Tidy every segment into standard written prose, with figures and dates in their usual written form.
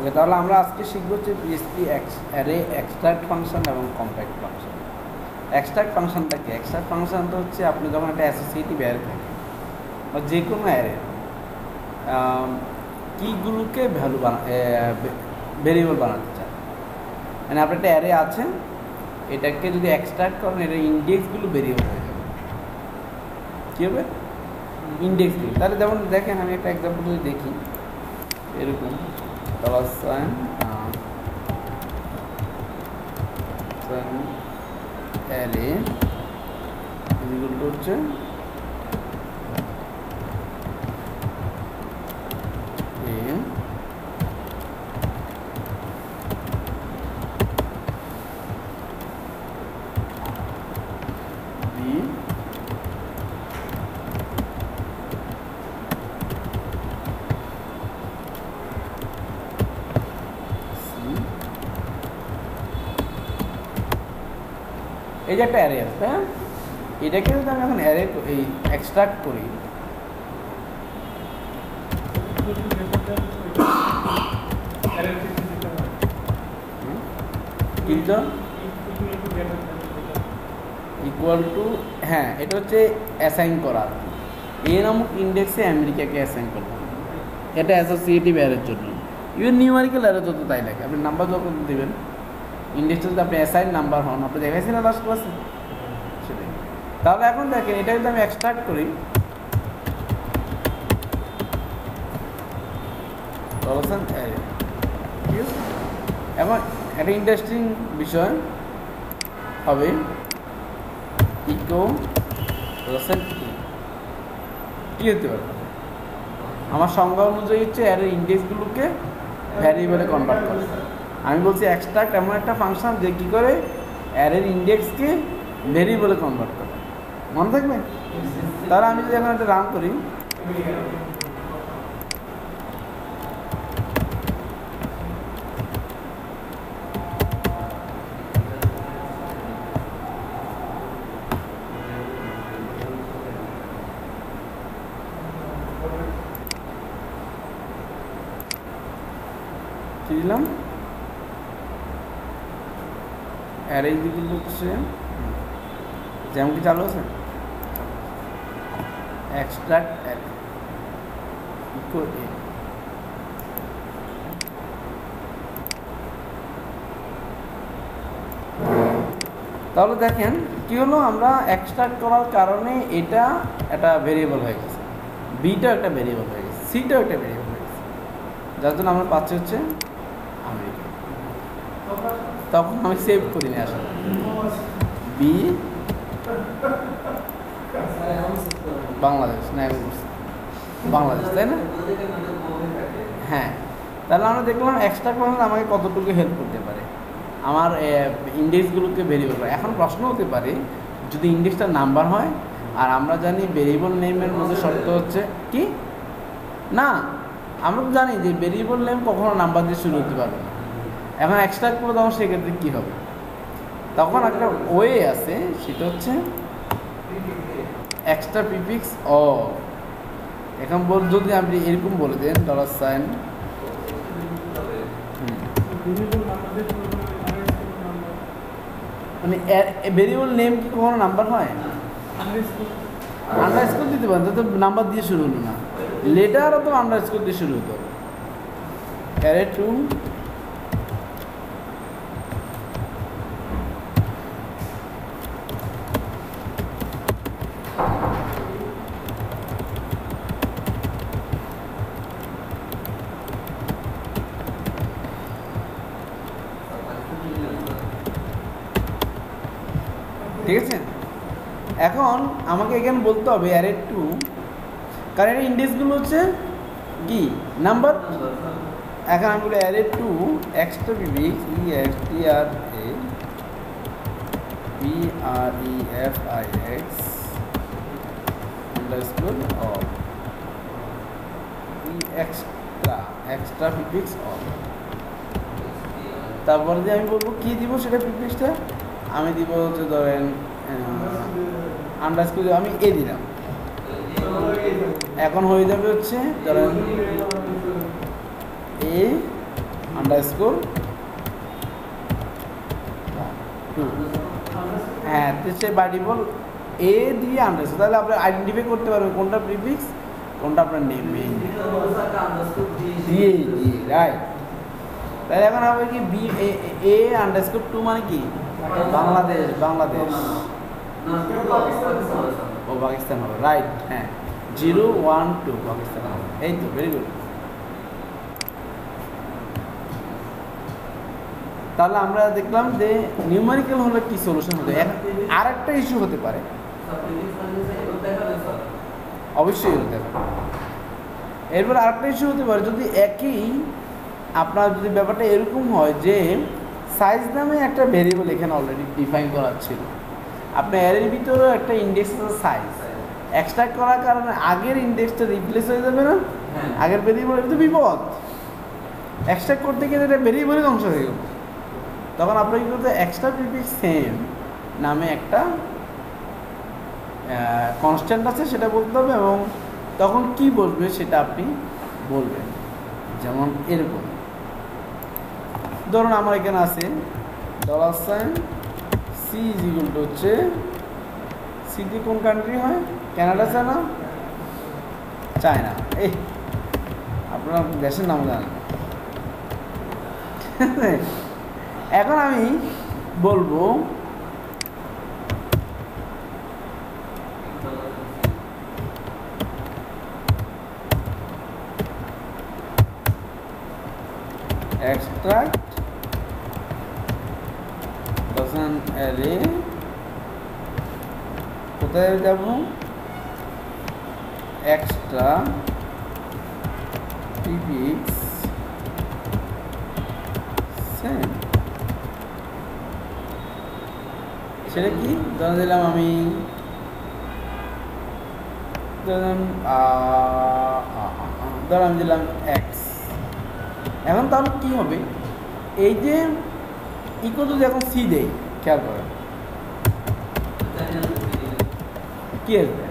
ওকে, তাহলে আমরা আজকে শিখবো হচ্ছে পিএসপি অ্যারে এক্সট্রাক্ট ফাংশন এবং কম্প্যাক্ট ফাংশন। এক্সট্রাক্ট ফাংশনটা কি? এক্সট্রাক্ট ফাংশনটা হচ্ছে আপনি যখন একটা অ্যাসোসিয়েটিভ অ্যারে থাকে বা যে কোনো অ্যারে কিগুলোকে ভেরিয়েবল বানাতে চান, মানে আপনার একটা অ্যারে আছে, এটাকে যদি এক্সট্রাক্ট করেন এটা ইন্ডেক্সগুলো ভেরিয়েবল হয়ে যাবে। কী হবে? ইন্ডেক্সগুলো। তাহলে যেমন দেখেন, আমি একটা এক্সাম্পল যদি দেখি, এরকম অ্যারে হচ্ছে এই যে একটা অ্যারে আছে, হ্যাঁ, এটাকে যদি আমি এখন অ্যারে এই এক্সট্রাক্ট করি, কিন্তু ইকুয়াল টু, হ্যাঁ, এটা হচ্ছে অ্যাসাইন করা, এ নামক ইন্ডেক্সে আমেরিকাকে অ্যাসাইন করলাম। এটা অ্যাসোসিয়েটিভ অ্যারের জন্য। ইভেন নিউমারিক্যাল অ্যারে যত তাই লাগে, আপনি নাম্বার যখন দেবেন, ইন্ডেক্সটা যদি আপনি অ্যাসাইন নাম্বার হন, আপনি দেখাইছেন না লাস্ট ক্লাসে সেটাই। তাহলে এখন দেখেন, এটা যদি আমি এক্সট্রাক্ট করি, ঠিক আছে। এখন একটা ইন্টারেস্টিং বিষয় হবে ইকো রসেন্ট কি হতে পারে, আমার সংজ্ঞা অনুযায়ী হচ্ছে অ্যারের ইন্ডেক্সগুলোকে ভ্যারিয়েবলে কনভার্ট করে। আমি বলছি এক্সট্রাক্ট এমন একটা ফাংশন যে কী করে অ্যারের ইন্ডেক্সকে ভেরিয়েবলে কনভার্ট করে, মনে থাকবে? তাহলে আমি যদি এখন একটা রান করি, কি দিলাম, অ্যারে দিকে হচ্ছে যেমন কি চালু আছে, এক্সট্রাক্ট অ্যারে ইকো এ। তাহলে দেখেন কি হলো, আমরা এক্সট্রাক্ট করার কারণে এটা একটা ভেরিয়েবল হয়ে গেছে, বিটাও একটা ভেরিয়েবল হয়ে গেছে, সিটাও একটা ভেরিয়েবল হয়ে গেছে, যার জন্য আমরা পাচ্ছি হচ্ছে আমেরিকা। তখন আমি সেভ করিনি আসলে, বি বাংলাদেশ, না বাংলাদেশ, তাই না? হ্যাঁ, তাহলে আমরা দেখলাম এক্সট্রা করলে আমাকে কতটুকু হেল্প করতে পারে আমার ইন্ডেক্সগুলোকে ভেরিয়েবল করে। এখন প্রশ্ন হতে পারে, যদি ইন্ডেক্সটা নাম্বার হয়, আর আমরা জানি ভেরিয়েবল নেমের মধ্যে শর্ত হচ্ছে কি না, আমরা তো জানি যে ভেরিয়েবল নেম কখনো নাম্বার দিয়ে শুরু হতে পারবে না। এখন এক্সট্রাক্ট করে তখন সেক্ষেত্রে কী হবে? তখন একটা ওয়ে আছে, সেটা হচ্ছে এক্সট্রা প্রিফিক্স অ। এখন যদি আপনি এরকম বলে দেন $, মানে ভেরিয়েবল নেম কি কখনো নাম্বার হয়? আন্ডারস্কোর দিতে পারেন, তো নাম্বার দিয়ে শুরু হলো না, লেটারও তো আন্ডারস্কোর দিয়ে শুরু হতো। অ্যারে টু ঠিক আছে। এখন আমাকে এখানে বলতে হবে অ্যারে টু, কারণ এর ইন্ডেক্সগুলো হচ্ছে কি নাম্বার। এখন আমি বলি array to extra prefix BREFIX underscore of extra prefix of. তারপরে যে আমি বলবো কী দিব সেটা প্রিফিক্সটা আমি দিব হচ্ছে ধরেন আন্ডারস্কোর আমি এ দিলাম, এখন হয়ে যাবে হচ্ছে ধরেন এ আন্ডারস্কোর 2। হ্যাঁ, তো সে বাই ডিফল্ট এ দিয়ে আন্ডারস্কোর, তাহলে আপনি আইডেন্টিফাই করতে পারবেন কোনটা প্রিফিক্স কোনটা আপনার নেম দিয়ে রাইট। তাহলে এখন হবে কি বি এ আন্ডারস্কোর 2 মানে কি বাংলাদেশ, ও পাকিস্তান হবে রাইট। হ্যাঁ 0 1 2 পাকিস্তান হবে, এই তো ভেরি গুড। তাহলে আমরা দেখলাম যে নিউমেরিক্যাল হলে কি সলিউশন হতে, আর একটা ইস্যু হতে পারে, অবশ্যই হতে পারে। এরপর আরেকটা ইস্যু হতে পারে যদি একই আপনার যদি ব্যাপারটা এরকম হয় যে সাইজ নামে একটা ভেরিয়েবল এখানে অলরেডি ডিফাইন করা ছিল, আপনার অ্যারের ভিতরেও একটা ইন্ডেক্স সাইজ এক্সট্রাক্ট করার কারণে আগের ইন্ডেক্সটা রিপ্লেস হয়ে যাবে না, আগের ভেরিয়েবল, এটা তো বিপদ। এক্সট্রাক্ট করতে গিয়ে এটা ভেরিয়েবলের ধ্বংস হয়ে গেল, তখন আপনাকে কি করতে এক্সট্রা প্রিফিক্স সেম নামে একটা কনস্ট্যান্ট আছে সেটা বলতে হবে, এবং তখন কি বসবে সেটা আপনি বলবেন। যেমন এরকম ধরুন আমার এখানে আছে $C হচ্ছে সিটি কোন কান্ট্রি হয়, কানাডা, চায়না, চায়না, এই আপনার দেশের নাম জানেন। এখন আমি বলবো extract dozen array, কোথায় যাব, এক্সট্রা প্রিফিক্স সেম, সেটা কি ধরে দিলাম আমি, ধরুন আমি দিলাম x। এখন তাহলে কী হবে, এই যে ইকো যদি এখন সি দেই, খেয়াল করেন কি আসবে,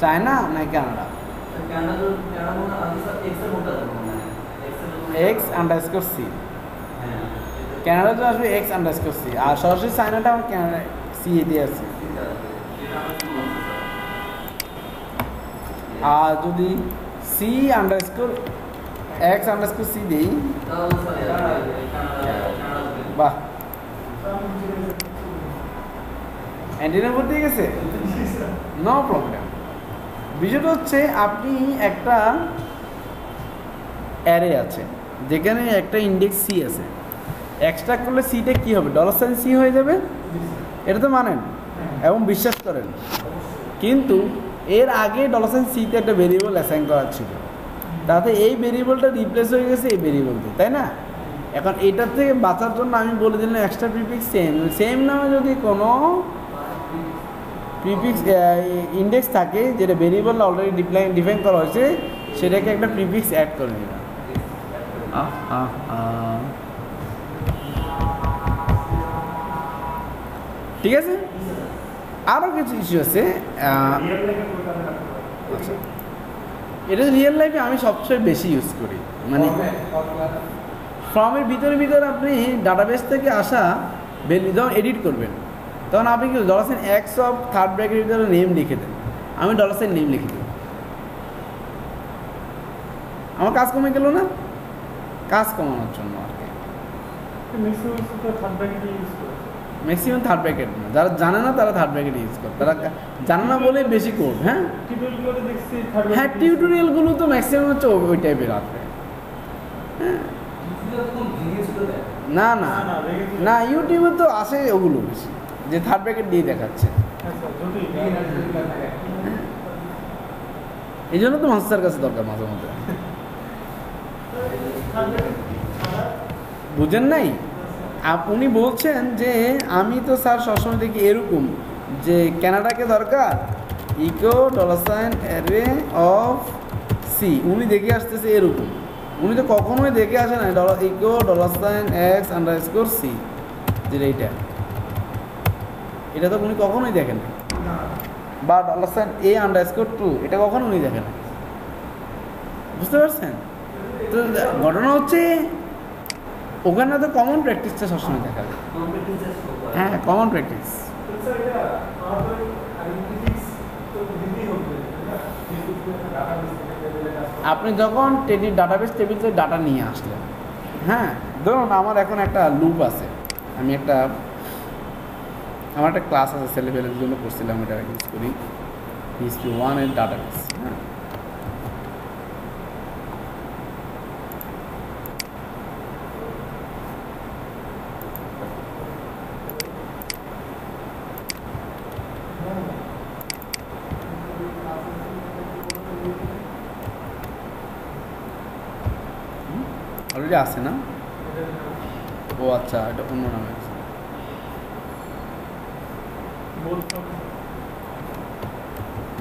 চায়না না Canada, x underscore C, Canada তো আসবে এক্স আন্ডারস্কোর সি, আর সরাসরি চায়নাটা আমার কানাডা সি এ দিয়ে আছে। আর যদি C underscore x underscore C দিই, বাহ অ্যান্টিনা ভর্তি হয়ে গেছে, নো প্রবলেম। বিষয়টা হচ্ছে আপনি একটা অ্যারে আছে যেখানে একটা ইন্ডেক্স সি আছে, এক্সট্রাক্ট করলে সিটা কী হবে, $C হয়ে যাবে, এটা তো মানেন এবং বিশ্বাস করেন। কিন্তু এর আগে $Cতে একটা ভেরিয়েবল অ্যাসাইন করা ছিল, তাতে এই ভেরিয়েবলটা রিপ্লেস হয়ে গেছে এই ভেরিয়েবল দিয়ে, তাই না? এখন এটার থেকে বাঁচার জন্য আমি বলে দিলাম এক্সট্রা প্রিফিক্স সেম নামে যদি কোনো প্রিফিক্স ইন্ডেক্স থাকে যেটা ভেরিয়েবল অলরেডি ডিফাইন করা হয়েছে, সেটাকে একটা প্রিফিক্স অ্যাড করে দিলাম। ঠিক আছে, আরও কিছু ইস্যু আছে। আচ্ছা, এটা রিয়েল লাইফে আমি সবচেয়ে বেশি ইউজ করি, মানে ফর্মের ভিতরে আপনি ডাটাবেস থেকে আসা ভ্যালু যখন এডিট করবেন তখন আপনি কি $x অফ থার্ড ব্র্যাকেটের ভিতরে নেম লিখে দেন, আমি $নেম লিখে দেব, আমার কাজ কমে গেল না, কাজ কমানোর জন্য আর কি। ম্যাক্সিমাম থার্ড ব্র্যাকেট না, যারা জানে না তারা থার্ড ব্র্যাকেট ইউজ করে, তারা জানে না বলে বেশি কোড। হ্যাঁ হ্যাঁ, টিউটোরিয়ালগুলো তো ম্যাক্সিমাম হচ্ছে ওই টাইপের আসবে। হ্যাঁ না না না, ইউটিউবে তো আসে ওগুলো বেশি, যে থার্ড ব্র্যাকেট দিয়ে দেখাচ্ছে। এই জন্য তো মাস্টার কাছে দরকার মাঝে মধ্যে, বুঝেন নাই? উনি বলছেন যে আমি তো স্যার সবসময় দেখি এরকম যে কানাডাকে দরকার ইকো $অ্যারে অফ সি, উনি দেখে আসতেছে এরকম, উনি তো কখনোই দেখে আসে না ইকো $x আন্ডারস্কোর সি, যেটা এটা তো উনি কখনোই দেখেন না, বা $a আন্ডারস্কোর 2, এটা কখনো উনি দেখেন না, বুঝতে পারছেন? তো ঘটনা হচ্ছে ওখানে তো কমন প্র্যাকটিসটা সবসময় দেখা যায়। হ্যাঁ, কমন প্র্যাকটিস। আপনি যখন ডাটাবেস টেবিলতে ডাটা নিয়ে আসলেন, হ্যাঁ, ধরুন আমার এখন একটা লুপ আছে, আমি আমার একটা ক্লাস আছে ছেলেপেলের জন্য করছিলাম, এটা ইউজ করি হিস্ট্রি 1 এর ডাটাবেস। হ্যাঁ, অলরেডি আছে না? ও আচ্ছা, এটা অন্য নামে আছে।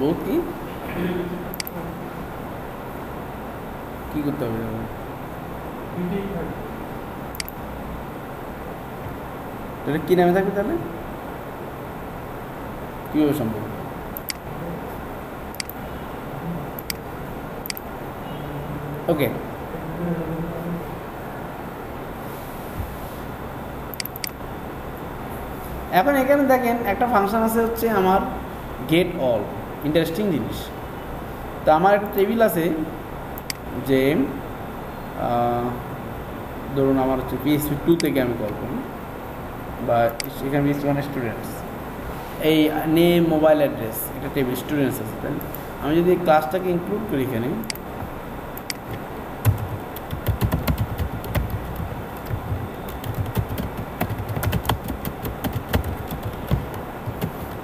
বহুত কি করতে হবে? তাহলে কি নামে থাকবে? তাহলে কীভাবে সম্ভব? ওকে, এখন এখানে দেখেন একটা ফাংশন আছে হচ্ছে আমার গেট অল। ইন্টারেস্টিং জিনিস, তো আমার একটা টেবিল আছে যে ধরুন আমার হচ্ছে PHP 2 থেকে আমি কল করি, বা এখানে PHP 1 স্টুডেন্টস, এই নেম মোবাইল অ্যাড্রেস, এটা টেবিল স্টুডেন্টস আছে। তাই আমি যদি এই ক্লাসটাকে ইনক্লুড করি এখানে,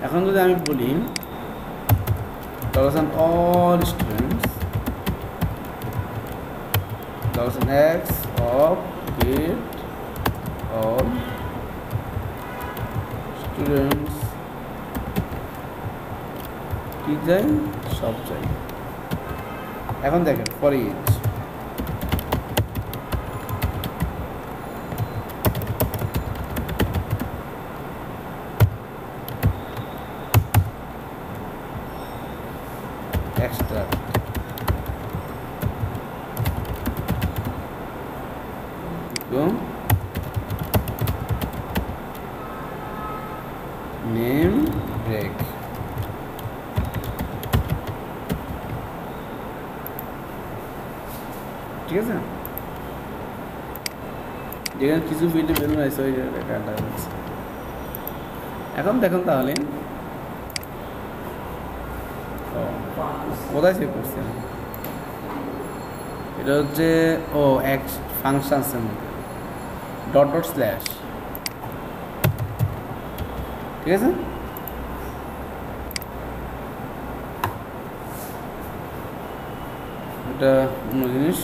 এখন যদি আমি বলি all students $x of get all students কি চাই? সব চাই। এখন দেখেন for each extract name break, ঠিক আছে? যেখানে কিছু ফিল্ডে বেলুন আছে ওই কাটা হচ্ছে। এখন দেখুন তাহলে কোথায় সেভ করছি আমি? এটা হচ্ছে এক ফাংশনসের মধ্যে // ঠিক আছে? এটা অন্য জিনিস।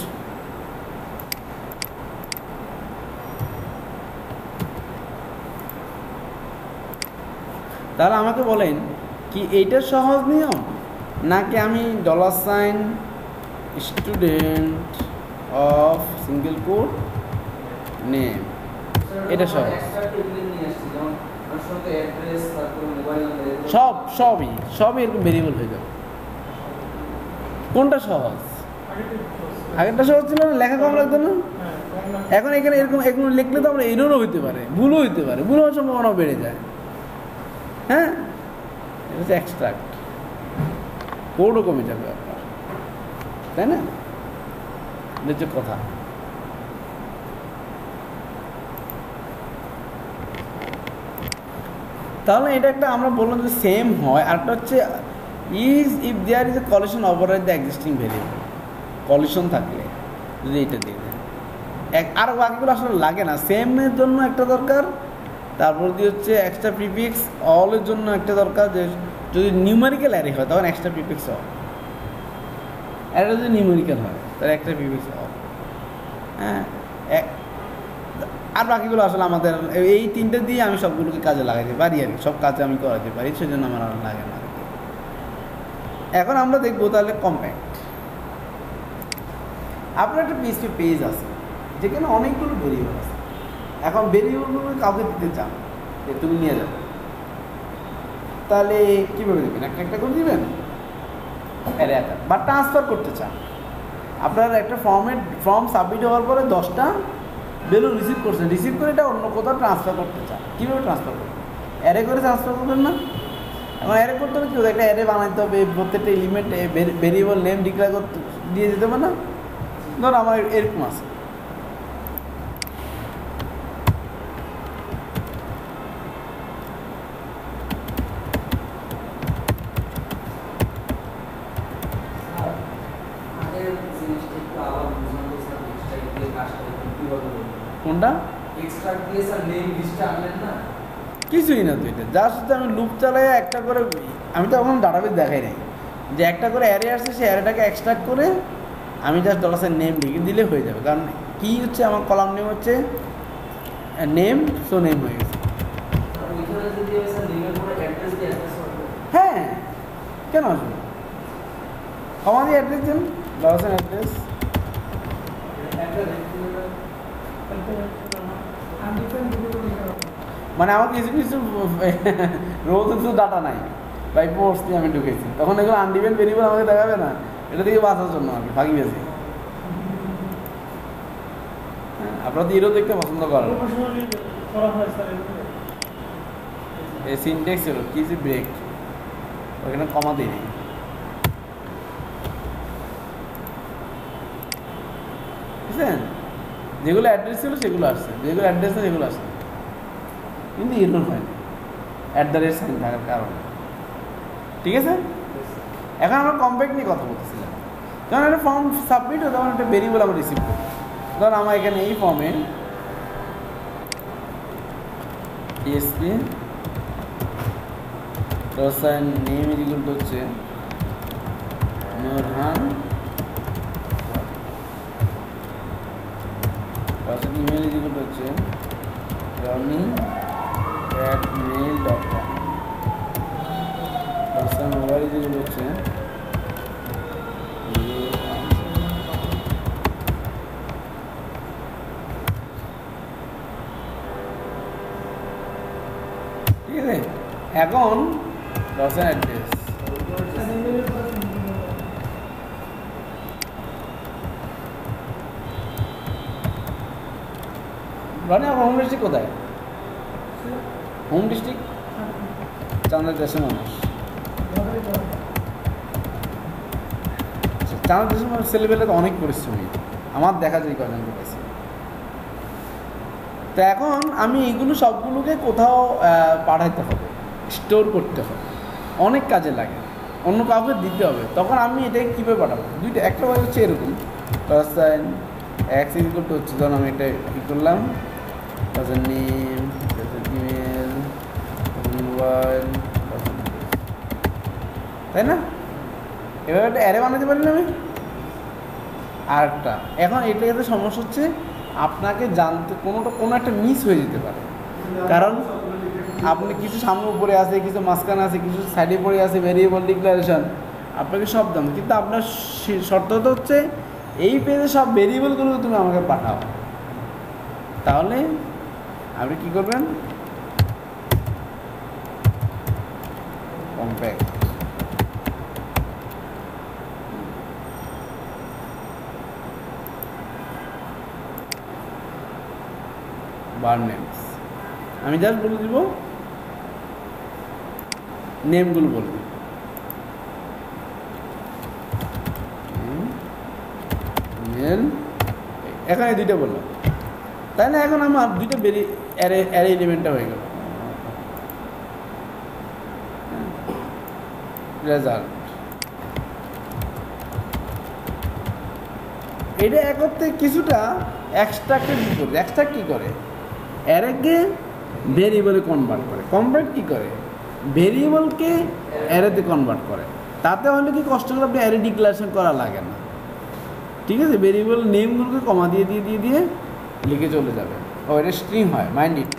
তাহলে আমাকে বলেন কি এইটা সহজ নিয়ম, নাকি আমি $sign student of single quote name এটা সহজ? সবই এরকম ভেরিয়েবল হয়ে যাবে। কোনটা সহজ? আগেরটা সহজ ছিল না, লেখা কম লাগতো না? এখন এখানে এরকম লিখলে তো আমরা এররও হইতে পারে, ভুলও হইতে পারে, ভুল হওয়ার সম্ভাবনাও বেড়ে যায়। হ্যাঁ, এটা হচ্ছে এক্সট্রাক্ট, কোডও কমে যাবে আপনার, তাই না? এটা হচ্ছে কথা। তাহলে এটা একটা আমরা বললাম যে সেম হয়। আরেকটা হচ্ছে if there is a collision override the existing variable. Collision থাকলে যদি এটা দিয়ে দেন, আর বাকিগুলো আসলে লাগে না। সেমের জন্য একটা দরকার, তারপর দিয়ে হচ্ছে এক্সট্রা প্রিফিক্স, অলের জন্য একটা দরকার, যে যদি নিউমেরিক্যাল অ্যারে হয় তখন এক্সট্রা প্রিফিক্স অল, অ্যারেটা যদি নিউমেরিক্যাল হয় তাহলে এক্সট্রা প্রিফিক্স অল। হ্যাঁ, আর বাকিগুলো আসলে আমাদের এই তিনটে দিয়ে আমি সবগুলোকে কাজে লাগাইতে পারি আর কি, সব কাজে আমি করাতে পারি, সেজন্য আমার আর লাগে না আর কি। এখন আমরা দেখবো তাহলে কম্প্যাক্ট। আপনার একটা PHP পেজ আছে যেখানে অনেকগুলো ভেরিয়েবল আছে। এখন ভেরিয়েবলগুলো কাউকে দিতে চান যে তুমি নিয়ে যাবে, তাহলে কীভাবে দেবেন? একটা করে দিবেন অ্যারে আকার, বা ট্রান্সফার করতে চান। আপনার একটা ফর্ম সাবমিট হওয়ার পরে 10টা ভ্যালু রিসিভ করছেন, রিসিভ করে এটা অন্য কোথাও ট্রান্সফার করতে চান, কীভাবে ট্রান্সফার করবেন? অ্যারে করে ট্রান্সফার করবেন না? এখন অ্যারে করতে হবে কী হবে? একটা অ্যারে বানাইতে হবে, প্রত্যেকটা এলিমেন্ট ভেরিয়েবল নেম ডিক্লেয়ার করতে দিয়ে দিতে হবে না? ধর আমার এরকম আছে, কোনটা কিছুই না, তো এটা জাস্ট আমি লুপ চালাই একটা করে, আমি তো এখন ডাটাবেস দেখাই নাই যে একটা করে অ্যারে আসছে, সেই অ্যারেটাকে এক্সট্রাক্ট করে আমি জাস্ট ডলার নেম লিখে দিলে হয়ে যাবে। কারণ কী হচ্ছে, আমার কলাম নেম হচ্ছে নেম, সো নেম হয়ে গেছে। হ্যাঁ, কেন আসবে? কমা দিয়ে অ্যাড্রেস দেন, ডলার অ্যাড্রেস। মানে আমার কিছু কিছু রোজ কিছু ডাটা নাই, বাই পোস্ট দিয়ে আমি ঢুকেছি, তখন এগুলো আনডিপেন্ড ভেরিয়েবল আমাকে দেখাবে না, এটা থেকে বাঁচার জন্য আর কি ফাঁকি গেছি। আপনারা তো এরও দেখতে পছন্দ করেন। এই সিনটেক্স হলো কি যে ব্রেক, ওইখানে কমা দিই নেই। বুঝছেন? যেগুলো অ্যাড্রেস ছিল সেগুলো আসছে, যেগুলো অ্যাড্রেস না সেগুলো আসছে, কিন্তু এরকম হয় না @ সাইন থাকার কারণে। ঠিক আছে, এখন আমরা কম্প্যাক্ট নিয়ে কথা বলতেছিলাম। যখন একটা ফর্ম সাবমিট হয় তখন একটা ভেরিয়েবল আমরা রিসিভ করি। ধর আমার এখানে এই ফর্মে ডিএসপি নেম ইকুয়াল টু হচ্ছে নোরহান, ইমেল ইকুয়াল টু হচ্ছে roni@mail.com, মোবাইল ইকুয়াল হচ্ছে ঠিক আছে। এখন ডলার অ্যাড্রেস, রনি আপনার হোম ডিস্ট্রিক্ট কোথায়? হোম ডিস্ট্রিক্ট চাঁদের দেশের মানুষ, চাঁদের দেশের মানুষ ছেলেবেলে তো অনেক পরিশ্রমী, আমার দেখা যায় কজনকে কাছে। তো এখন আমি এইগুলো সবগুলোকে কোথাও পাঠাইতে হবে, স্টোর করতে হবে, অনেক কাজে লাগে, অন্য কাউকে দিতে হবে। তখন আমি এটাকে কীভাবে পাঠাবো? দুইটা, একটা হচ্ছে এরকম $, এক্স ইকুয়াল টু হচ্ছে, ধরুন আমি এটা ই করলাম নেম, ইমেল, মোবাইল, তাই না? এবার একটা অ্যারে বানাতে পারি না আমি। আর একটা এখন এটাতে সমস্যা হচ্ছে, আপনাকে জানতে কোনো একটা মিস হয়ে যেতে পারে, কারণ আপনি কিছু সামনে উপরে আছে, কিছু মাঝখানে আছে, কিছু সাইডে পড়ে আছে, ভেরিয়েবল ডিক্লারেশন, আপনাকে সব জানো, কিন্তু আপনার শর্তটা হচ্ছে এই পেজে সব ভেরিয়েবলগুলো তুমি আমাকে পাঠাও। তাহলে আপনি কী করবেন? কম্প্যাক্ট বার নেমস, আমি জাস্ট বলে দিব নেমগুলো বলবো, এখানে দুইটা বললাম, তাই না? এখন আমার দুইটা অ্যারে এলিমেন্টটা হয়ে গেল। রেজাল্ট এটা একত্রে কিছুটা এক্সট্রাক্টেড করে, এক্সট্রাক্ট কী করে? অ্যারেকে ভেরিয়েবলে কনভার্ট করে। কনভার্ট কী করে? ভেরিয়েবলকে অ্যারেতে কনভার্ট করে। তাতে হলে কি কষ্ট করে আপনি অ্যারে ডিক্লারেশন করা লাগে না। ঠিক আছে, ভেরিয়েবল নেমগুলোকে কমা দিয়ে দিয়ে দিয়ে দিয়ে লিখে চলে যাবে। ও এটা স্ট্রিং হয়, মাইন্ড ইট।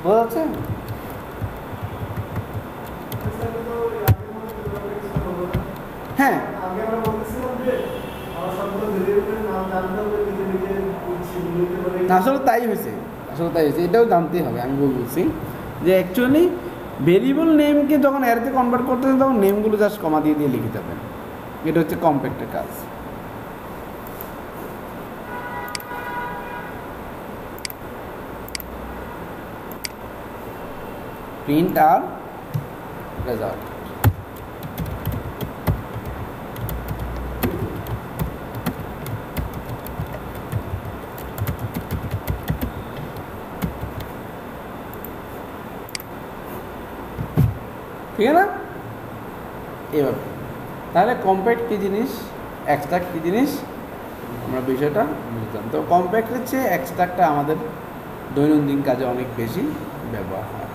বোঝা যাচ্ছে? হ্যাঁ, আসলে তাই হয়েছে, এটাও জানতেই হবে। আমি বলছি যে অ্যাকচুয়ালি ভেরিয়েবল নেমকে যখন অ্যারেতে কনভার্ট করতেছেন তখন নেমগুলো জাস্ট কমা দিয়ে দিয়ে লিখে যাবেন। এটা হচ্ছে কম্প্যাক্টের কাজ। প্রিন্ট আর রেজাল্ট। ঠিক আছে না? এভাবে তাহলে কম্প্যাক্ট কী জিনিস, এক্সট্রাক্ট কী জিনিস, আমরা বিষয়টা বুঝলাম। তো কম্প্যাক্টের চেয়ে এক্সট্রাক্টটা আমাদের দৈনন্দিন কাজে অনেক বেশি ব্যবহার হয়।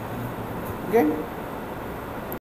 ওকে।